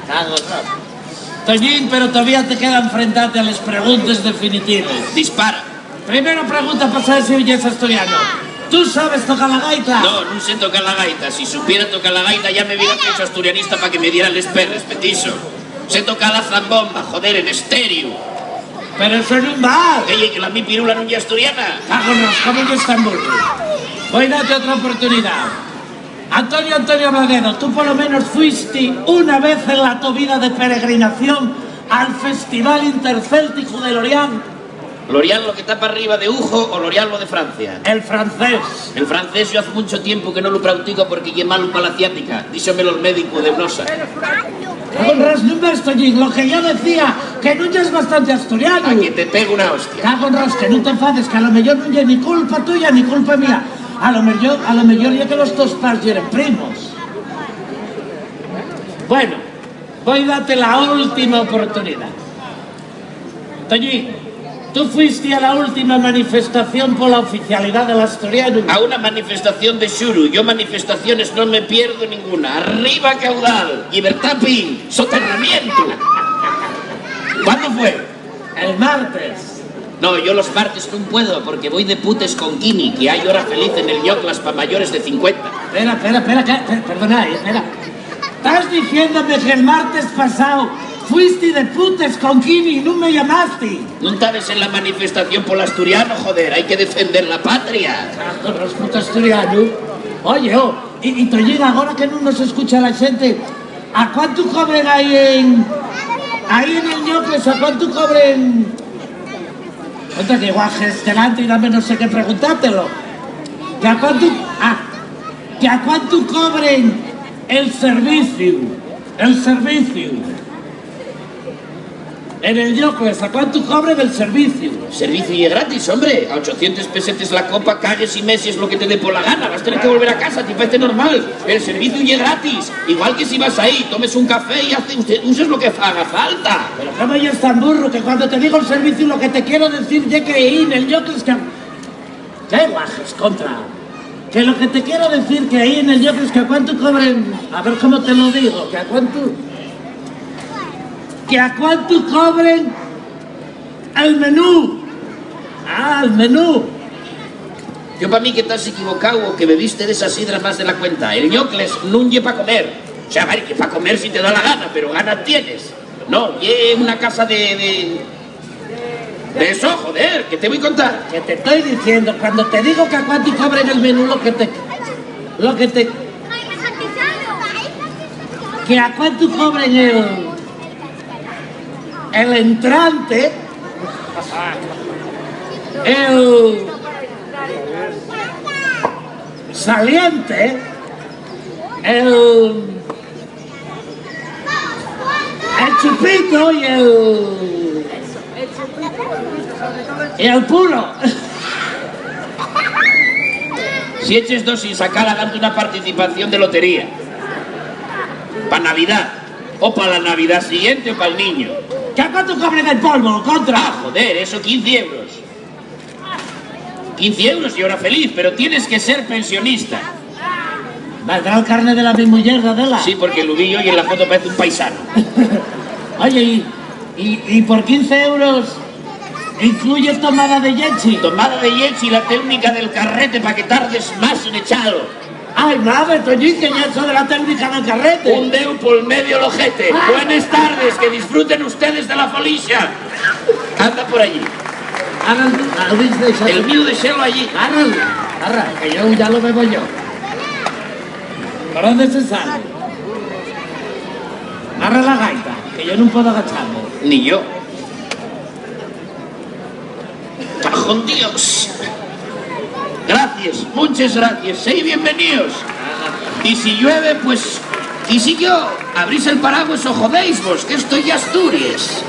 Cago, no. Toñín, pero todavía te queda enfrentarte a las preguntas definitivas. Dispara. Primera pregunta para saber si oyes asturiano. ¿Tú sabes tocar la gaita? No sé tocar la gaita. Si supiera tocar la gaita ya me hubiera hecho asturianista para que me dieran les perres, petiso. Sé tocar la zambomba, joder, en estéreo. Pero eso no va. Que la mi pirula no es asturiana. Cágonos, ¿cómo no está en burro? Voy a darte otra oportunidad. Antonio Blanedo, tú por lo menos fuiste una vez en la tu vida de peregrinación al Festival Intercéltico de Lorient. ¿Lorient lo que está para arriba de Ujo o Lorient lo de Francia? El francés. El francés yo hace mucho tiempo que no lo practico porque es malo para la ciática. Dísomelo el médico de Blosa. Con Ras, Toñín, lo que yo decía, que no es bastante asturiano. Aquí te pego una hostia. Cago en Ras, que no te enfades, que a lo mejor no es ni culpa tuya ni culpa mía. A lo mejor ya que los dos padres eran primos. Bueno, voy a darte la última oportunidad. Toñín, tú fuiste a la última manifestación por la oficialidad del asturiano. A una manifestación de Xuru. Yo manifestaciones no me pierdo ninguna. Arriba caudal, libertad pin, soterramiento. ¿Cuándo fue? El martes. No, yo los martes no puedo porque voy de putes con Kini, que hay hora feliz en el Yoclas para mayores de 50. Espera, perdona, espera. ¿Estás diciéndome que el martes pasado fuiste de putes con Kini y no me llamaste? ¿No estabas en la manifestación por el asturiano, joder? Hay que defender la patria. Con los putos asturianos. Oye, y Toñín, ahora que no nos escucha la gente, ¿a cuánto cobren ahí en el Yoclas? ¿A cuánto cobren? Otra que guajes delante y dame no sé qué preguntártelo. ¿Que a cuánto cobren el servicio? En el Yoclas, ¿a cuánto cobren el servicio? Servicio y es gratis, hombre. A 800 pesetes la copa, cagues y meses lo que te dé por la gana. Vas a tener que volver a casa, te parece normal. El servicio y es gratis. Igual que si vas ahí, tomes un café y uses lo que haga falta. Pero cómo ya es tan burro que cuando te digo el servicio lo que te quiero decir ya que ahí en el Yoclas que... ¿Qué guajes contra? Que lo que te quiero decir que ahí en el Yoclas que a cuánto cobren... A ver cómo te lo digo, que a cuánto... ¿Que a cuánto cobren el menú? Ah, el menú. Yo para mí que estás equivocado o que bebiste de esas sidras más de la cuenta. El Yoclas no es para comer. O sea, vale, que para comer si te da la gana, pero gana tienes. No, es una casa de eso, joder, ¿qué te voy a contar? Que te estoy diciendo, cuando te digo que a cuánto cobren el menú, que a cuánto cobren el entrante, el saliente, el chupito y el puro. Si eches dos sin sacar, darte una participación de lotería. Para Navidad. O para la Navidad siguiente o para el niño. ¿Que a cuánto cobren el polvo? Contra. Ah, joder, eso 15 euros. 15 euros y ahora feliz, pero tienes que ser pensionista. ¿Valdrá el carnet de la mi mujer, Adela? Sí, porque lo vi yo y en la foto parece un paisano. Oye, y por 15 euros incluye tomada de leche. Tomada de leche y la técnica del carrete para que tardes más en echarlo. Ay, madre, Toñín, que ya eso de la técnica del carrete. Un deu por medio el ojete. Buenas tardes, que disfruten ustedes de la folicia. Anda por allí. El mío de serlo allí. Arra, que yo ya lo bebo yo. ¿Por dónde se sale? Arra la gaita, que yo no puedo agacharme. Ni yo. ¡Cajón Dios! Gracias, muchas gracias. Sed bienvenidos. Y si llueve, pues... Y si yo abrís el paraguas o jodéis vos, que estoy de Asturias.